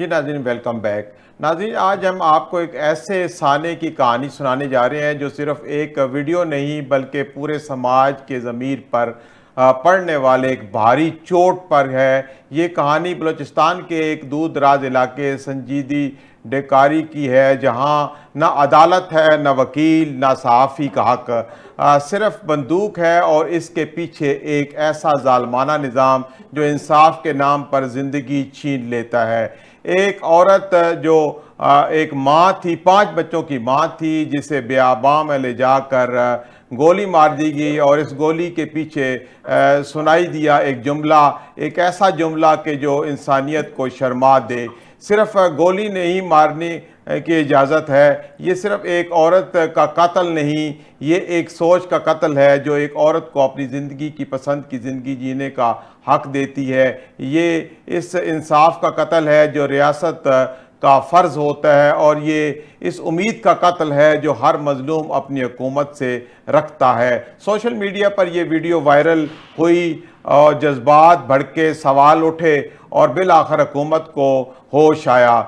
جی ناظرین، welcome back. ناظرین، آج ہم آپ کو ایک ایسے سانے کی کہانی سنانے جا رہے ہیں جو صرف ایک ویڈیو نہیں بلکہ پورے سماج کے ضمیر پر پڑنے والے ایک بھاری چوٹ پر ہے۔ یہ کہانی بلوچستان کے ایک دور دراز علاقے سنجیدی ڈیکاری کی ہے، جہاں نہ عدالت ہے، نہ وکیل، نہ صحافی کا حق، صرف بندوق ہے اور اس کے پیچھے ایک ایسا ظالمانہ نظام جو انصاف کے نام پر زندگی چھین لیتا ہے۔ ایک عورت جو ایک ماں تھی، 5 بچوں کی ماں تھی، جسے بیاباں میں لے جا کر گولی مار دی گئی، اور اس گولی کے پیچھے سنائی دیا ایک جملہ، ایک ایسا جملہ کہ جو انسانیت کو شرما دے۔ صرف گولی نہیں مارنے کی اجازت ہے، یہ صرف ایک عورت کا قتل نہیں، یہ ایک سوچ کا قتل ہے جو ایک عورت کو اپنی زندگی کی پسند کی زندگی جینے کا حق دیتی ہے۔ یہ اس انصاف کا قتل ہے جو ریاست کا فرض ہوتا ہے، اور یہ اس امید کا قتل ہے جو ہر مظلوم اپنی حکومت سے رکھتا ہے۔ سوشل میڈیا پر یہ ویڈیو وائرل ہوئی اور جذبات بھڑکے، سوال اٹھے اور بالآخر حکومت کو ہوش آیا۔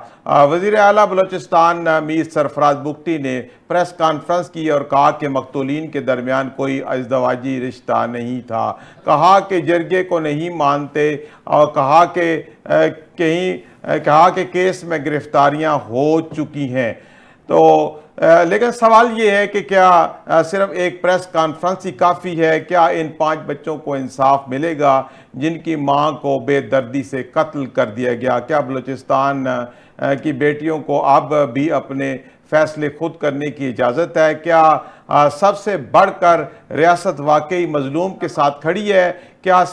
وزیر اعلیٰ بلوچستان میر سرفراز بگٹی نے پریس کانفرنس کی اور کہا کہ مقتولین کے درمیان کوئی ازدواجی رشتہ نہیں تھا، کہا کہ جرگے کو نہیں مانتے، اور کہا کہ کیس میں گرفتاریاں ہو چکی ہیں۔ تو لیکن سوال یہ ہے کہ کیا صرف ایک پریس کانفرنس ہی کافی ہے؟ کیا ان 5 بچوں کو انصاف ملے گا جن کی ماں کو بے دردی سے قتل کر دیا گیا؟ کیا بلوچستان کی بیٹیوں کو اب بھی اپنے فیصلے خود کرنے کی اجازت ہے؟ کیا سب سے بڑھ کر ریاست واقعی مظلوم کے ساتھ کھڑی ہے؟ کیا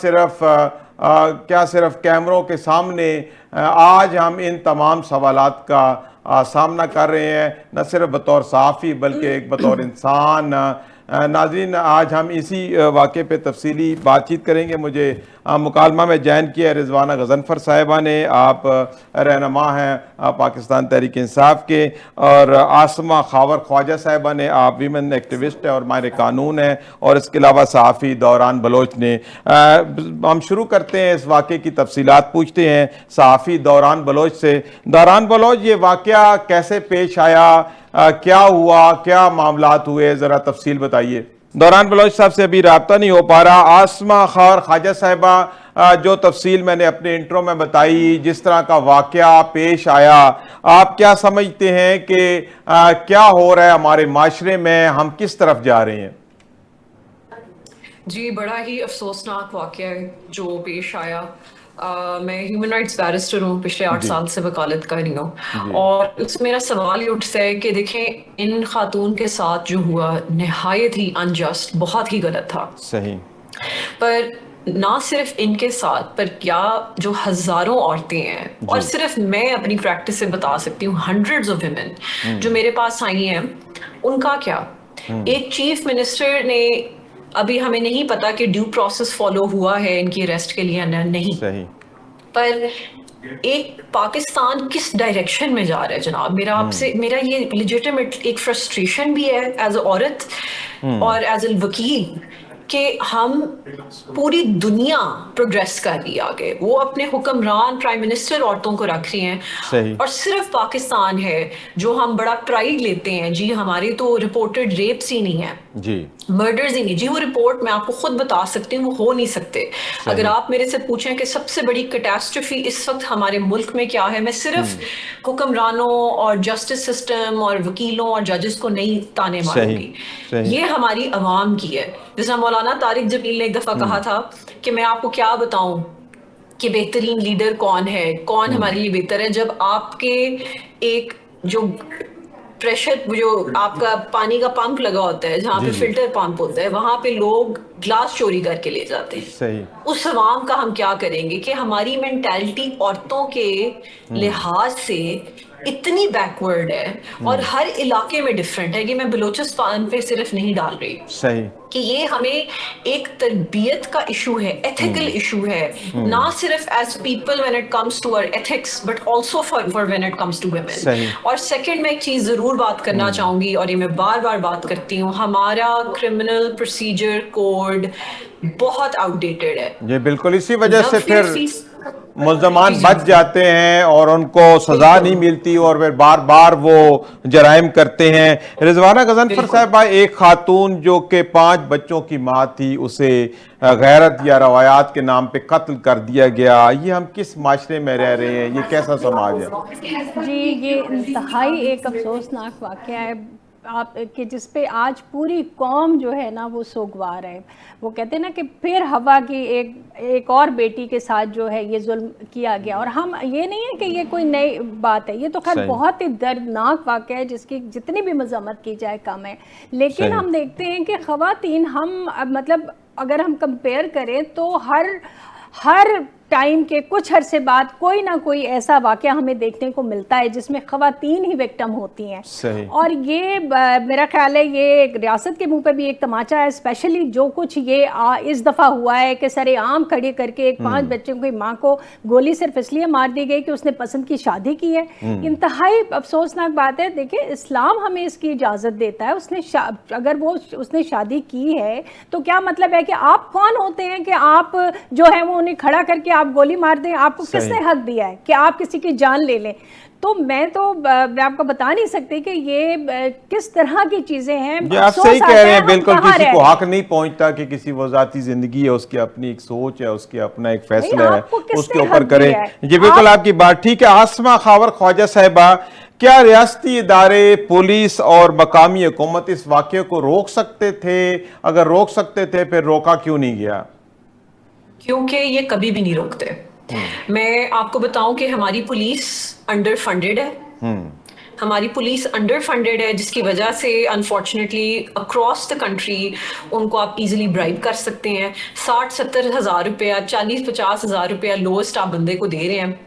صرف کیمروں کے سامنے آج ہم ان تمام سوالات کا سامنا کر رہے ہیں، نہ صرف بطور صحافی بلکہ ایک بطور انسان؟ ناظرین، آج ہم اسی واقعے پہ تفصیلی بات چیت کریں گے۔ مجھے مکالمہ میں جوائن کیا ہے رضوانہ غضنفر صاحبہ نے، آپ رہنما ہیں پاکستان تحریک انصاف کے، اور عاصمہ خاور خواجہ صاحبہ نے، آپ ویمن ایکٹیوسٹ ہیں اور ماہر قانون ہیں، اور اس کے علاوہ صحافی دوران بلوچ نے۔ ہم شروع کرتے ہیں، اس واقعے کی تفصیلات پوچھتے ہیں صحافی دوران بلوچ سے۔ دوران بلوچ، یہ واقعہ کیسے پیش آیا؟ کیا ہوا؟ کیا معاملات ہوئے؟ ذرا تفصیل بتائیے۔ دوران بلوچ صاحب سے ابھی رابطہ نہیں ہو پا رہا۔ عاصمہ خاور خواجہ صاحبہ، جو تفصیل میں نے اپنے انٹرو میں بتائی، جس طرح کا واقعہ پیش آیا، آپ کیا سمجھتے ہیں کہ کیا ہو رہا ہے ہمارے معاشرے میں؟ ہم کس طرف جا رہے ہیں؟ جی، بڑا ہی افسوسناک واقعہ ہے جو پیش آیا۔ میں ہیومن رائٹس بیرسٹر ہوں، پچھلے 8 سال سے وکالت کر رہی ہوں، اور اس میرا سوال یہ اٹھتا ہے کہ دیکھیں، ان خاتون کے ساتھ جو ہوا نہایت ہی انجسٹ، بہت ہی غلط تھا۔ صحیح۔ پر نہ صرف ان کے ساتھ، پر کیا جو ہزاروں عورتیں ہیں، اور صرف میں اپنی پریکٹس سے بتا سکتی ہوں، ہنڈریڈز آف ویمن جو میرے پاس آئی ہیں، ان کا کیا؟ ایک چیف منسٹر نے، ابھی ہمیں نہیں پتا کہ ڈیو پروسیس فالو ہوا ہے ان کی اریسٹ کے لیے یا نہیں، صحیح۔ پر ایک پاکستان کس ڈائریکشن میں جا رہا ہے جناب؟ میرا یہ لیجیٹمیٹ ایک فرسٹریشن بھی ہے ایز اے عورت اور ایز اے وکیل، کہ ہم پوری دنیا پروگریس کر رہی ہے آگے، وہ اپنے حکمران پرائم منسٹر عورتوں کو رکھ رہی ہیں، صحیح۔ اور صرف پاکستان ہے جو ہم بڑا پرائیڈ لیتے ہیں، جی ہماری تو رپورٹڈ ریپس ہی نہیں ہیں، جی۔ مرڈرز ہی نہیں، جی وہ رپورٹ میں آپ کو خود بتا سکتی ہوں وہ ہو نہیں سکتے۔ اگر آپ میرے سے پوچھیں کہ سب سے بڑی کیٹاسٹرفی اس وقت ہمارے ملک میں کیا ہے، میں صرف حکمرانوں اور جسٹس سسٹم اور وکیلوں اور ججز کو نہیں تانے ماروں گی، یہ ہماری عوام کی ہے۔ جیسا مولانا طارق جمیل نے ایک دفعہ کہا تھا کہ میں آپ کو کیا بتاؤں کہ بہترین لیڈر کون ہے، کون ہمارے لیے بہتر ہے، جب آپ کے ایک جو پریشر، جو آپ کا پانی کا پمپ لگا ہوتا ہے، جہاں پہ فلٹر پمپ ہوتا ہے، وہاں پہ لوگ گلاس چوری کر کے لے جاتے ہیں۔ صحیح۔ اس عوام کا ہم کیا کریں گے کہ ہماری مینٹیلٹی عورتوں کے لحاظ سے اتنی بیکورڈ ہے، اور ہر علاقے میں ڈفرینٹ ہے، کہ میں بلوچستان پہ صرف نہیں ڈال رہی، صحیح۔ کہ یہ ہمیں ایک تربیت کا ایشو ہے، ایتھیکل ایشو ہے، نہ صرف as people when it comes to our ethics, but also for when it comes to women. اور سیکنڈ، میں ایک چیز ضرور بات کرنا چاہوں گی، اور یہ میں بار بار بات کرتی ہوں، ہمارا کرمنل پروسیجر کوڈ بہت آؤٹ ڈیٹڈ ہے۔ یہ بالکل اسی وجہ سے پھر मुल्ज़मान बच जाते हैं और उनको सज़ा नहीं मिलती और फिर बार बार वो जराइम करते हैं। रिजवाना गजनफर साहिबा, एक खातून जो कि 5 बच्चों की माँ थी, उसे गैरत या रवायात के नाम पे कत्ल कर दिया गया। ये हम किस माशरे में रह रहे हैं? ये कैसा समाज है? जी, ये इंतहाई एक अफसोसनाक वाक़या है आप कि जिस पे आज पूरी कौम जो है ना वो सोगवार है। वो कहते हैं ना कि फिर हवा की एक और बेटी के साथ जो है ये जुल्म किया गया, और हम ये नहीं है कि ये कोई नई बात है, ये तो खैर बहुत ही दर्दनाक वाक़या है जिसकी जितनी भी मज़म्मत की जाए कम है। लेकिन हम देखते हैं कि ख़वातीन हम मतलब अगर हम कंपेयर करें तो हर टाइम के कुछ अरसे बाद कोई ना कोई ऐसा वाक़या हमें देखने को मिलता है जिसमें ख़वातीन ही विक्टिम होती हैं। और ये मेरा ख्याल है ये रियासत के मुंह पे भी एक तमाचा है, स्पेशली जो कुछ ये इस दफ़ा हुआ है कि सरेआम खड़ी करके एक 5 बच्चों की माँ को गोली सिर्फ इसलिए मार दी गई कि उसने पसंद की शादी की है। इंतहाई अफसोसनाक बात है। देखिए, इस्लाम हमें इसकी इजाज़त देता है। अगर उसने शादी की है तो क्या मतलब है कि आप कौन होते हैं कि आप जो है वो उन्हें खड़ा करके आप गोली मार दें? आपको किसने हक दिया है कि आप किसी की जान ले लें? तो मैं आपको बता नहीं सकती कि ये किस तरह की चीजें हैं। आप सही कह रहे हैं, बिल्कुल किसी को हक नहीं पहुंचता कि किसी वो जाती जिंदगी है, उसकी अपनी एक सोच है, उसकी अपना एक फैसला है, उसके ऊपर करे। जी बिल्कुल, आपकी बात ठीक है। आसमा खावर ख्वाजा साहिबा, क्या रियासती इदारे, पुलिस और मकामी हुकूमत इस वाक़े को रोक सकते थे? अगर रोक सकते थे फिर रोका क्यों नहीं गया? क्योंकि ये कभी भी नहीं रोकते। मैं आपको बताऊं कि हमारी पुलिस अंडर फंडेड है। हमारी पुलिस अंडर फंडेड है, जिसकी वजह से अनफॉर्चुनेटली अक्रॉस द कंट्री उनको आप इजीली ब्राइब कर सकते हैं। 60-70 हज़ार रुपया, 40-50 हज़ार रुपया लोएस्ट आप बंदे को दे रहे हैं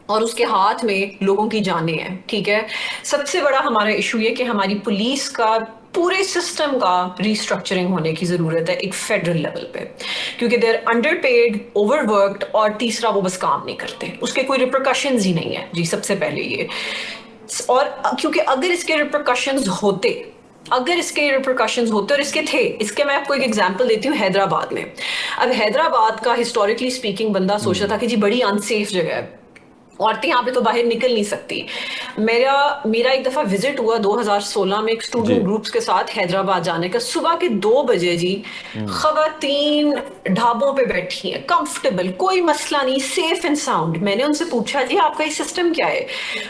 और उसके हाथ में लोगों की जानें हैं। ठीक है, सबसे बड़ा हमारा इशू ये कि हमारी पुलिस का पूरे सिस्टम का रीस्ट्रक्चरिंग होने की ज़रूरत है एक फेडरल लेवल पे, क्योंकि दे आर अंडरपेड, ओवरवर्क्ड, और तीसरा वो बस काम नहीं करते, उसके कोई रिपरकशंस ही नहीं है। जी सबसे पहले ये, और क्योंकि अगर इसके रिपरकशंस होते और इसके थे, इसके मैं आपको एक एग्जांपल देती हूँ हैदराबाद में। अब हैदराबाद का हिस्टोरिकली स्पीकिंग बंदा सोचता था कि जी बड़ी अनसेफ जगह है, औरतें यहाँ पे तो बाहर निकल नहीं सकती। मेरा एक दफा विजिट हुआ 2016 में एक स्टूडेंट ग्रुप्स के साथ हैदराबाद जाने का। सुबह के 2 बजे जी खवातीन ढाबों पे बैठी हैं, कंफर्टेबल, कोई मसला नहीं, सेफ एंड साउंड। मैंने उनसे पूछा जी आपका ये सिस्टम क्या है?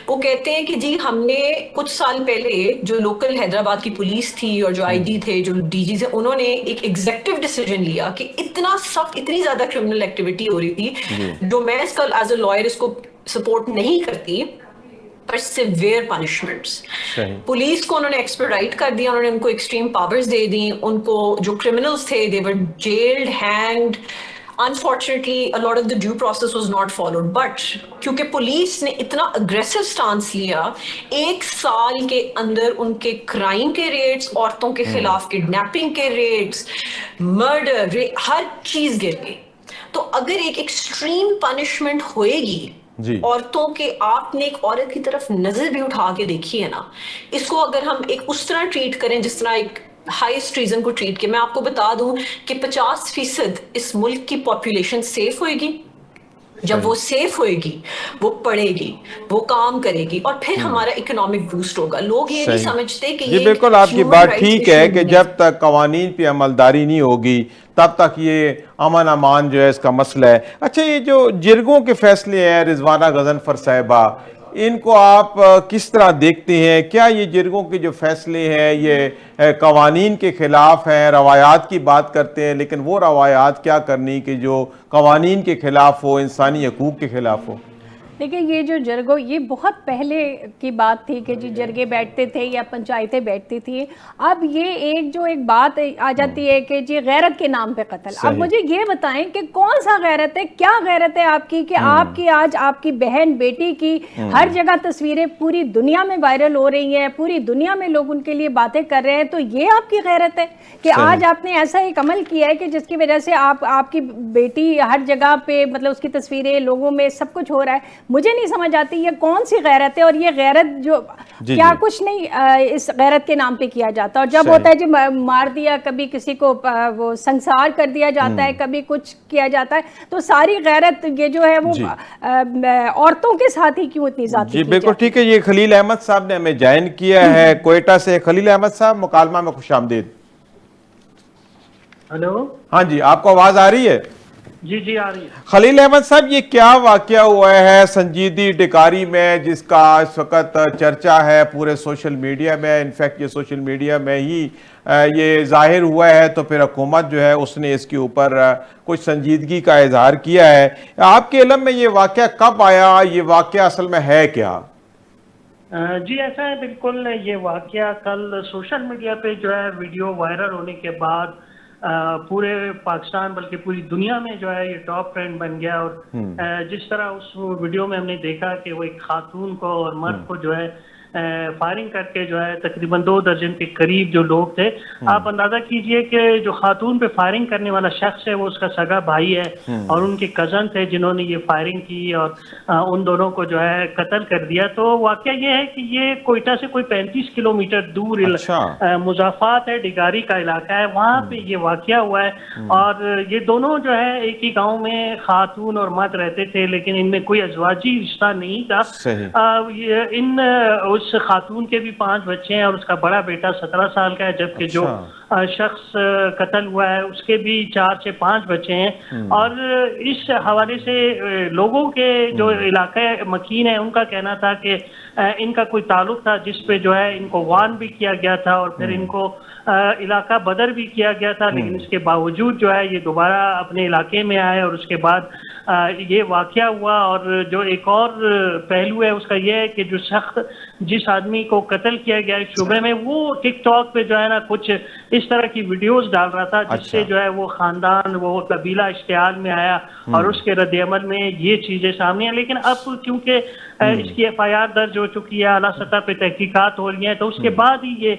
वो कहते हैं कि जी हमने कुछ साल पहले जो लोकल हैदराबाद की पुलिस थी और जो आईजी थे, जो डीजी थे, उन्होंने एक एग्जीक्यूटिव डिसीजन लिया कि इतना सख्त, इतनी ज्यादा क्रिमिनल एक्टिविटी हो रही थी, जो मैं इसका एज अ लॉयर इसको सपोर्ट नहीं करती, पर सिवियर पनिशमेंट्स। पुलिस को उन्होंने एक्सपेडाइट कर दिया, उन्होंने उनको एक्सट्रीम पावर्स दे दी, उनको जो क्रिमिनल्स थे they were jailed, hanged. Unfortunately a lot of the due process was not followed, but क्योंकि पुलिस ने इतना अग्रेसिव स्टांस लिया, 1 साल के अंदर उनके क्राइम के रेट्स, औरतों के खिलाफ किडनैपिंग के रेट्स, मर्डर, हर चीज गिर गई। तो अगर एक एक्सट्रीम पनिशमेंट होएगी औरतों के, आपने एक औरत की तरफ नजर भी उठा के देखी है ना, इसको अगर हम एक उस तरह ट्रीट करें जिस तरह एक हाईएस्ट ट्रीजन को ट्रीट किया, मैं आपको बता दूं कि 50% इस मुल्क की पॉपुलेशन सेफ होएगी। जब वो सेफ होएगी, वो पढ़ेगी, वो काम करेगी, और फिर हमारा इकोनॉमिक बूस्ट होगा। लोग ये नहीं समझते कि ये बिल्कुल आपकी बात ठीक है कि जब तक कवानीन पे अमलदारी नहीं होगी तब तक ये अमन अमान जो है इसका मसला है। अच्छा, ये जो जिरगों के फैसले हैं रिजवाना गजनफर साहिबा, इनको आप किस तरह देखते हैं? क्या ये जिरगों के जो फैसले हैं ये कवानीन के खिलाफ हैं? रवायात की बात करते हैं, लेकिन वो रवायात क्या करनी कि जो कवानीन के खिलाफ हो, इंसानी हकूक़ के खिलाफ हो? देखिए, ये जो जरगो, ये बहुत पहले की बात थी कि जी जरगे बैठते थे या पंचायतें बैठती थी। अब ये एक बात आ जाती है कि जी गैरत के नाम पे कत्ल। अब मुझे ये बताएं कि कौन सा गैरत है, क्या गैरत है आपकी कि आपकी आज आपकी बहन बेटी की हर जगह तस्वीरें पूरी दुनिया में वायरल हो रही हैं, पूरी दुनिया में लोग उनके लिए बातें कर रहे हैं, तो ये आपकी गैरत है कि आज आपने ऐसा एक अमल किया है कि जिसकी वजह से आपकी बेटी हर जगह पे, मतलब उसकी तस्वीरें लोगों में, सब कुछ हो रहा है। मुझे नहीं समझ आती ये कौन सी गैरत है। और ये गैरत जो کیا کچھ نہیں اس غیرت کے نام پہ کیا جاتا. اور جب ہوتا ہے جب مار دیا, کبھی کسی کو وہ سنسار کر دیا جاتا ہے, کبھی کچھ کیا جاتا ہے, تو ساری غیرت یہ جو ہے وہ عورتوں کے ساتھ ہی کیوں اتنی ذاتی. جی بالکل ٹھیک ہے. یہ خلیل احمد صاحب نے ہمیں جوائن کیا ہے کوئٹہ سے. خلیل احمد صاحب, مکالمہ میں خوش آمدید. ہلو, ہاں جی, آپ کو آواز آ رہی ہے؟ جی جی آ رہی ہے. خلیل احمد صاحب, یہ کیا واقعہ ہوا ہے سنجیدی ڈکاری میں جس کا اس وقت چرچا ہے پورے سوشل میڈیا میں؟ انفیکٹ یہ سوشل میڈیا میں ہی یہ ظاہر ہوا ہے, تو پھر حکومت جو ہے اس نے اس کے اوپر کچھ سنجیدگی کا اظہار کیا ہے. آپ کے علم میں یہ واقعہ کب آیا؟ یہ واقعہ اصل میں ہے کیا؟ جی ایسا ہے بالکل. یہ واقعہ کل سوشل میڈیا پہ جو ہے ویڈیو وائرل ہونے کے بعد پورے پاکستان بلکہ پوری دنیا میں جو ہے یہ ٹاپ ٹرینڈ بن گیا. اور جس طرح اس ویڈیو میں ہم نے دیکھا کہ وہ ایک خاتون کو اور مرد کو جو ہے فائرنگ کر کے جو ہے تقریباً 2 درجن کے قریب جو لوگ تھے. آپ اندازہ کیجئے کہ جو خاتون پہ فائرنگ کرنے والا شخص ہے وہ اس کا سگا بھائی ہے اور ان کے کزن تھے جنہوں نے یہ فائرنگ کی اور ان دونوں کو جو ہے قتل کر دیا. تو واقعہ یہ ہے کہ یہ کوئٹہ سے کوئی 35 کلومیٹر دور مضافات ہے, ڈگاری کا علاقہ ہے, وہاں پہ یہ واقعہ ہوا ہے. اور یہ دونوں جو ہے ایک ہی گاؤں میں خاتون اور مرد رہتے تھے, لیکن ان میں کوئی ازواجی رشتہ نہیں تھا. اس خاتون کے بھی 5 بچے ہیں اور اس کا بڑا بیٹا 17 سال کا ہے, جبکہ جو شخص قتل ہوا ہے اس کے بھی 4 سے 5 بچے ہیں. اور اس حوالے سے لوگوں کے جو علاقہ مکین ہے ان کا کہنا تھا کہ ان کا کوئی تعلق تھا جس پہ جو ہے ان کو وارن بھی کیا گیا تھا اور پھر ان کو علاقہ بدر بھی کیا گیا تھا, لیکن اس کے باوجود جو ہے یہ دوبارہ اپنے علاقے میں آئے اور اس کے بعد یہ واقعہ ہوا. اور جو ایک اور پہلو ہے اس کا یہ ہے کہ جو شخص جس آدمی کو قتل کیا گیا اس شعبے میں وہ ٹک ٹاک پہ جو ہے نا کچھ اس طرح کی ویڈیوز ڈال رہا تھا جس سے جو ہے وہ خاندان وہ قبیلہ اشتعال میں آیا اور اس کے رد عمل میں یہ چیزیں سامنے ہیں. لیکن اب کیونکہ اس کی ایف آئی آر درج ہو چکی ہے, اعلیٰ سطح پہ تحقیقات ہو رہی ہیں, تو اس کے بعد ہی یہ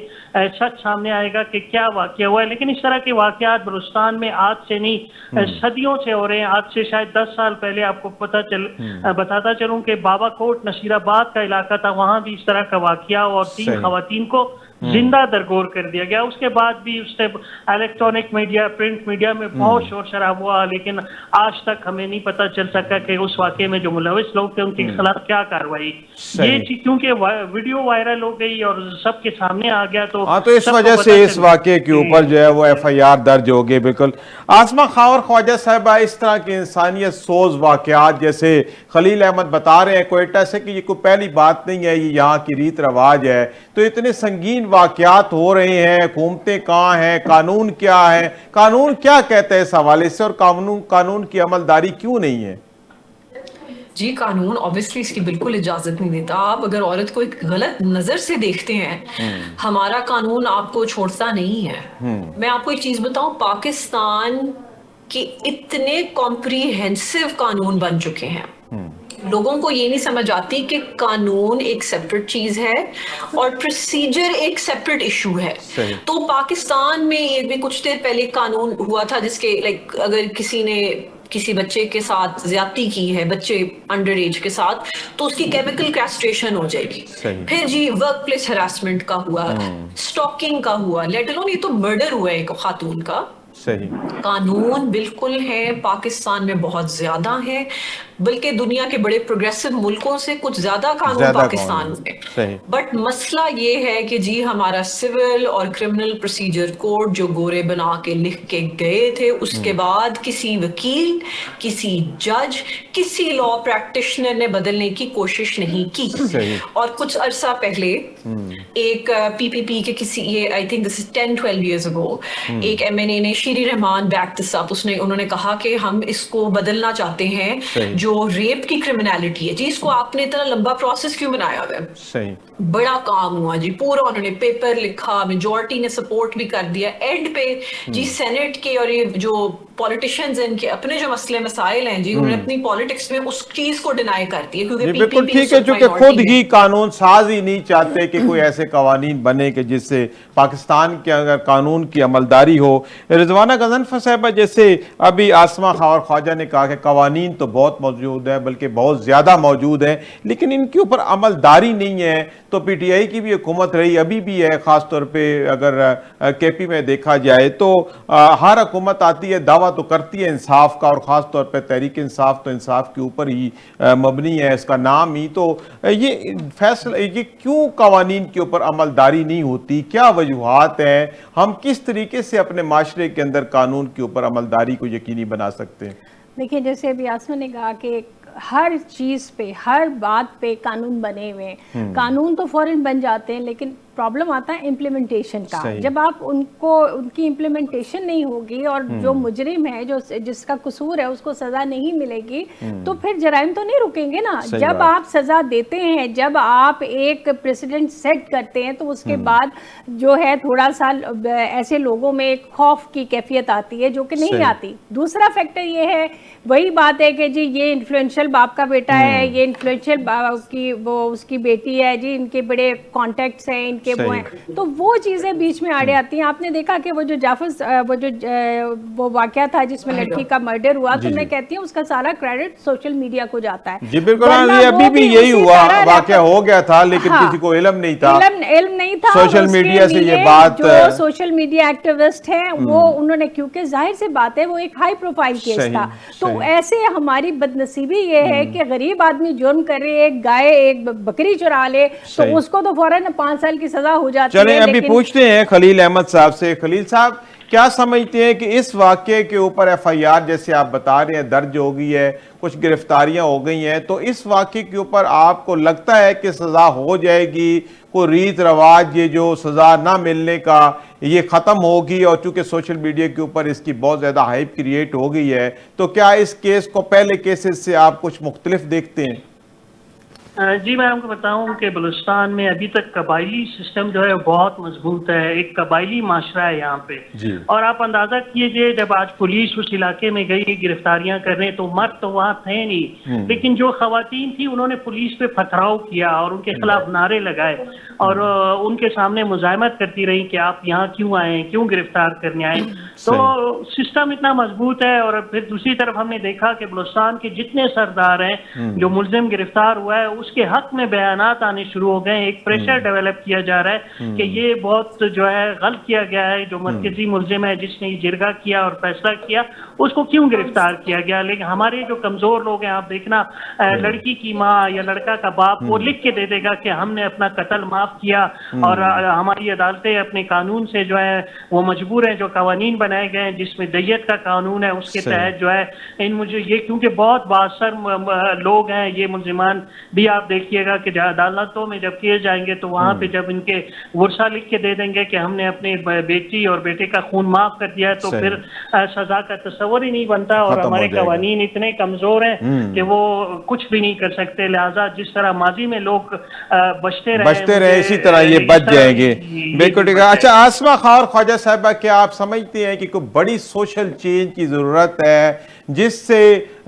سچ سامنے آئے گا کہ کیا واقعہ ہوا ہے. لیکن اس طرح کے واقعات بلوچستان میں آج سے نہیں صدیوں سے ہو رہے ہیں. آج سے شاید 10 سال پہلے آپ کو بتاتا چلوں کہ بابا کوٹ نصیر آباد کا علاقہ تھا, وہاں بھی اس طرح کا واقعہ اور 3 خواتین کو زندہ درگور کر دیا گیا. اس کے بعد بھی اس سے الیکٹرانک میڈیا پرنٹ میڈیا میں بہت شور شراب ہوا, لیکن آج تک ہمیں نہیں پتہ چل سکا کہ اس واقعے میں جو ملوث لوگ تھے ان کے خلاف کیا کارروائی. یہ چیز کیونکہ ویڈیو وائرل ہو گئی اور سب کے سامنے آ گیا تو اس وجہ سے اس واقعے کے اوپر جو ہے وہ ایف آئی آر درج ہو گئی. بالکل. آسمہ خاور خواجہ صاحبہ, اس طرح کے انسانیت سوز واقعات جیسے خلیل احمد بتا رہے ہیں کوئٹہ سے کہ یہ کوئی پہلی بات نہیں ہے, یہ یہاں کی ریت رواج ہے, تو اتنے سنگین واقعات ہو رہے ہیں, حکومتیں کہاں ہیں, قانون کیا ہے, قانون کیا کہتا ہے اس حوالے سے, اور قانون کی عملداری کیوں نہیں ہے؟ جی قانون obviously اس کی بالکل اجازت نہیں دیتا. آپ اگر عورت کو ایک غلط نظر سے دیکھتے ہیں, ہمارا قانون آپ کو چھوڑتا نہیں ہے. میں آپ کو ایک چیز بتاؤں, پاکستان کے اتنے کمپریہنسو قانون بن چکے ہیں, لوگوں کو یہ نہیں سمجھ آتی کہ قانون ایک سیپریٹ چیز ہے اور پروسیجر ایک سیپریٹ ایشو ہے. تو پاکستان میں یہ بھی کچھ دیر پہلے قانون ہوا تھا جس کے اگر کسی نے کسی بچے کے ساتھ زیادتی کی ہے, بچے انڈر ایج کے ساتھ, تو اس کی کیمیکل کیسٹریشن ہو جائے گی. پھر جی ورک پلیس ہراسمنٹ کا ہوا, سٹاکنگ کا ہوا, لیٹ الون یہ تو مرڈر ہوا ہے ایک خاتون کا. قانون بالکل ہے, پاکستان میں بہت زیادہ ہے, بلکہ دنیا کے بڑے پروگریسو ملکوں سے کچھ زیادہ قانون پاکستان میں. بٹ مسئلہ یہ ہے کہ جی ہمارا سول اور کرمنل پروسیجر کوڈ جو گورے بنا کے لکھ کے گئے تھے, اس کے بعد کسی وکیل, کسی جج, کسی لا پریکٹیشنر نے بدلنے کی کوشش نہیں کی. اور کچھ عرصہ پہلے ایک پی پی پی کے کسی, یہ I think this is 10-12 years ago, ایک ایم این اے نے شیری رحمان بیک دس اپ, انہوں نے کہا کہ ہم اس کو بدلنا چاہتے ہیں, جو ریپ کی کرمنالٹی ہے. جی اس کو آپ نے اتنا لمبا پروسیس کیوں بنایا ہوا ہے؟ بڑا کام ہوا جی, پورا انہوں نے پیپر لکھا, میجورٹی نے سپورٹ بھی کر دیا, اینڈ پہ جی سینٹ کے اور یہ جو पॉलिटिशियंस इनके अपने जो मसले मसाइल हैं जी, उन्होंने अपनी पॉलिटिक्स में उस चीज को डिनाई कर दी है, क्योंकि बिल्कुल ठीक है, चूंकि खुद ही कानून साज ही नहीं चाहते कि कोई ऐसे कवानीन बने कि जिससे पाकिस्तान के अगर कानून की अमलदारी हो। रिजवाना गजनफर साहबा, जैसे अभी आसमा और ख्वाजा ने कहा कि कवानीन तो बहुत मौजूद है, बल्कि बहुत ज़्यादा मौजूद है, लेकिन इनके ऊपर अमलदारी नहीं है। तो पीटीआई की भी हुकूमत रही, अभी भी है, ख़ास तौर पे अगर केपी में देखा जाए तो हर हुकूमत आती है, दावा तो करती है इंसाफ का, और ख़ास तौर पे तहरीक इंसाफ तो इंसाफ के ऊपर ही मबनी है, इसका नाम ही। तो ये फैसला, ये क्यों कवानीन के ऊपर अमलदारी नहीं होती, क्या वजूहात हैं? हम किस तरीके से अपने माशरे के अंदर कानून के ऊपर अमलदारी को यकीनी बना सकते हैं? देखिए, जैसे अभी आसमा ने कहा कि हर चीज़ पे, हर बात पे कानून बने हुए हैं। कानून तो फौरन बन जाते हैं, लेकिन प्रॉब्लम आता है इम्प्लीमेंटेशन का। जब आप उनकी इम्प्लीमेंटेशन नहीं होगी और जो मुजरिम है, जो जिसका कसूर है, उसको सज़ा नहीं मिलेगी, तो फिर जराइम तो नहीं रुकेंगे ना। जब आप सज़ा देते हैं, जब आप एक प्रेसिडेंट सेट करते हैं, तो उसके बाद जो है थोड़ा सा ऐसे लोगों में एक खौफ की कैफियत आती है, जो कि नहीं आती। दूसरा फैक्टर ये है, वही बात है कि जी ये इन्फ्लुएंशियल बाप का बेटा है, ये इन्फ्लुएंशियल की वो उसकी बेटी है जी, इनके बड़े कॉन्टेक्ट्स हैं, इनके वो हैं, तो वो चीज़ें बीच में आड़े आती हैं। आपने देखा कि वो जो जाफर वो वाकया था जिसमें लड़की का मर्डर हुआ, तो मैं कहती हूँ उसका सारा क्रेडिट सोशल मीडिया को जाता है। जी बिल्कुल, अभी भी यही हुआ, वाकया हो गया था, लेकिन किसी को इल्म नहीं था, इल्म नहीं था। सोशल मीडिया से ये बात, जो सोशल मीडिया एक्टिविस्ट हैं वो उन्होंने, क्योंकि जाहिर सी बात है वो एक हाई प्रोफाइल केस था, तो ऐसे हमारी बदनसीबी ये है कि गरीब आदमी जुर्म करे, एक गाय एक बकरी चुरा ले, तो उसको तो फौरन 5 साल की सजा हो जाती है। चलें अभी पूछते हैं खलील अहमद साहब से। खलील साहब, क्या समझते हैं कि इस वाक़े के ऊपर एफआईआर जैसे आप बता रहे हैं दर्ज हो गई है, कुछ गिरफ्तारियां हो गई हैं, तो इस वाक़े के ऊपर आपको लगता है कि सज़ा हो जाएगी? कोई रीत रवाज ये जो सज़ा ना मिलने का ये ख़त्म होगी? और चूंकि सोशल मीडिया के ऊपर इसकी बहुत ज़्यादा हाइप क्रिएट हो गई है, तो क्या इस केस को पहले केसेस से आप कुछ मुख्तलिफ देखते हैं? जी मैं आपको बताऊं कि बलूचिस्तान में अभी तक कबायली सिस्टम जो है बहुत मजबूत है, एक कबायली माशरा है यहाँ पे। और आप अंदाजा कीजिए, जब आज पुलिस उस इलाके में गई गिरफ्तारियां करने, तो मर्द तो वहाँ थे नहीं, लेकिन जो खवातीन थी उन्होंने पुलिस पे पथराव किया और उनके खिलाफ नारे लगाए और उनके सामने मुजाहिमत करती रही कि आप यहाँ क्यों आए, क्यों गिरफ्तार करने आए। तो सिस्टम इतना मजबूत है। और फिर दूसरी तरफ हमने देखा कि बलूचिस्तान के जितने सरदार हैं, जो मुलजिम गिरफ्तार हुआ है, उसके हक में बयानात आने शुरू हो गए। एक प्रेशर डेवलप किया जा रहा है कि ये बहुत जो है गलत किया गया है, जो मरकजी मुलजिम है जिसने जिरगा किया और फैसला किया, उसको क्यों गिरफ्तार किया गया। लेकिन हमारे जो कमजोर लोग हैं, आप देखना लड़की की माँ या लड़का का बाप वो लिख के दे देगा कि हमने अपना कत्ल माफ किया, और हमारी अदालतें अपने कानून से जो है वो मजबूर हैं, जो कवानीन बनाए गए हैं जिसमें दैयत का कानून है, उसके तहत जो है इन मुझे ये, क्योंकि बहुत बासर लोग हैं ये मुलजिमान भी, आप देखिएगा कि अदालतों में जब किए जाएंगे तो वहाँ पे जब इनके वर्षा लिख के दे देंगे कि हमने अपने बेटी और बेटे का खून माफ कर दिया है, तो फिर सजा का तस्वर ही नहीं बनता। और हमारे कवानीन इतने कमजोर हैं कि वो कुछ भी नहीं कर सकते। लिहाजा जिस तरह माजी में लोग बचते रहे इसी तरह ये बच जाएंगे। बिल्कुल ठीक है। अच्छा आसमा और ख्वाजा साहिबा, क्या आप समझते हैं कि कोई बड़ी सोशल चेंज की जरूरत है जिससे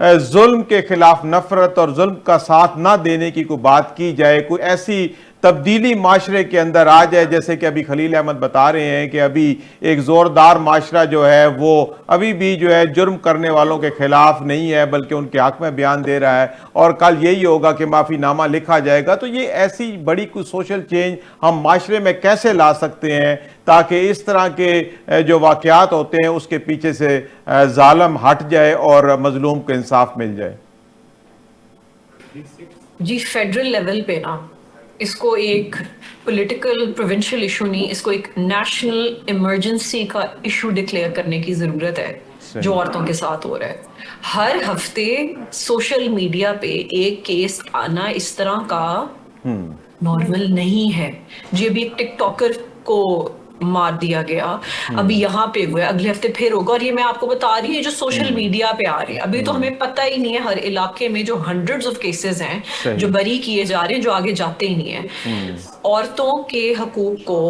जुल्म के खिलाफ नफरत और जुल्म का साथ ना देने की कोई बात की जाए, कोई ऐसी तब्दीली माशरे के अंदर आ जाए? जैसे कि अभी खलील अहमद बता रहे हैं कि अभी एक ज़ोरदार माशरा जो है वो अभी भी जो है जुर्म करने वालों के खिलाफ नहीं है, बल्कि उनके हक में बयान दे रहा है, और कल यही होगा कि माफ़ीनामा लिखा जाएगा। तो ये ऐसी बड़ी कोई सोशल चेंज हम माशरे में कैसे ला सकते हैं ताकि इस तरह के जो वाक़यात होते हैं उसके पीछे से जालिम हट जाए और मजलूम को इंसाफ मिल जाए? जी फेडरल लेवल पे ना इसको एक पॉलिटिकल प्रोविंशियल इशू नहीं, इसको एक नेशनल इमरजेंसी का इशू डिक्लेयर करने की ज़रूरत है जो औरतों के साथ हो रहा है। हर हफ्ते सोशल मीडिया पे एक केस आना इस तरह का नॉर्मल नहीं है। जी अभी एक टिकटॉकर को मार दिया गया, अभी यहाँ पे हुआ, अगले हफ्ते फिर होगा, और ये मैं आपको बता रही हूँ जो सोशल मीडिया पे आ रहे हैं। अभी तो हमें पता ही नहीं है, हर इलाके में जो हंड्रेड्स ऑफ केसेस हैं जो बरी किए जा रहे हैं, जो आगे जाते ही नहीं है। औरतों के हकूक को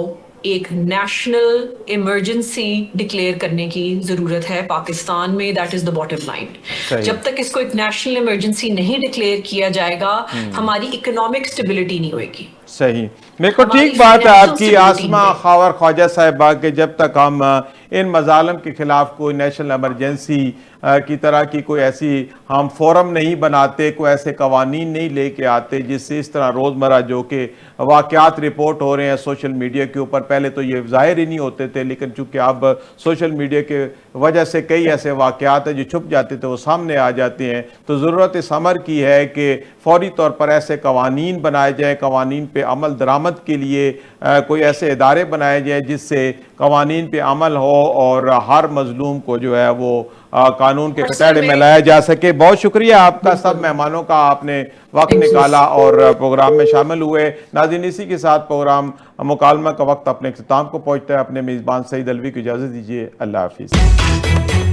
ایک نیشنل ایمرجنسی ڈکلیئر کرنے کی ضرورت ہے پاکستان میں. That is the bottom line. جب تک اس کو ایک نیشنل ایمرجنسی نہیں ڈکلیئر کیا جائے گا ہماری اکنامک اسٹیبلٹی نہیں ہوئے گی. صحیح. میرے کو ٹھیک بات ہے آپ کی آسما خاور خواجہ صاحبہ کہ جب تک ہم ان مظالم کے خلاف کوئی نیشنل ایمرجنسی کی طرح کی کوئی ایسی ہم فورم نہیں بناتے, کوئی ایسے قوانین نہیں لے کے آتے جس سے اس طرح روزمرہ جو کہ واقعات رپورٹ ہو رہے ہیں سوشل میڈیا کے اوپر, پہلے تو یہ ظاہر ہی نہیں ہوتے تھے لیکن چونکہ اب سوشل میڈیا کے وجہ سے کئی ایسے واقعات ہیں جو چھپ جاتے تھے وہ سامنے آ جاتے ہیں, تو ضرورت اس امر کی ہے کہ فوری طور پر ایسے قوانین بنائے جائیں, قوانین پہ عمل درآمد کے لیے کوئی ایسے ادارے بنائے جائیں جس سے قوانین پہ عمل ہو اور ہر مظلوم کو جو ہے وہ قانون کے کٹہرے میں لایا جا سکے. بہت شکریہ آپ کا, سب مہمانوں کا, آپ نے وقت نکالا اور پروگرام میں شامل ہوئے. ناظرین اسی کے ساتھ پروگرام مکالمہ کا وقت اپنے اختتام کو پہنچتا ہے. اپنے میزبان سعید الوی کو اجازت دیجیے. اللہ حافظ.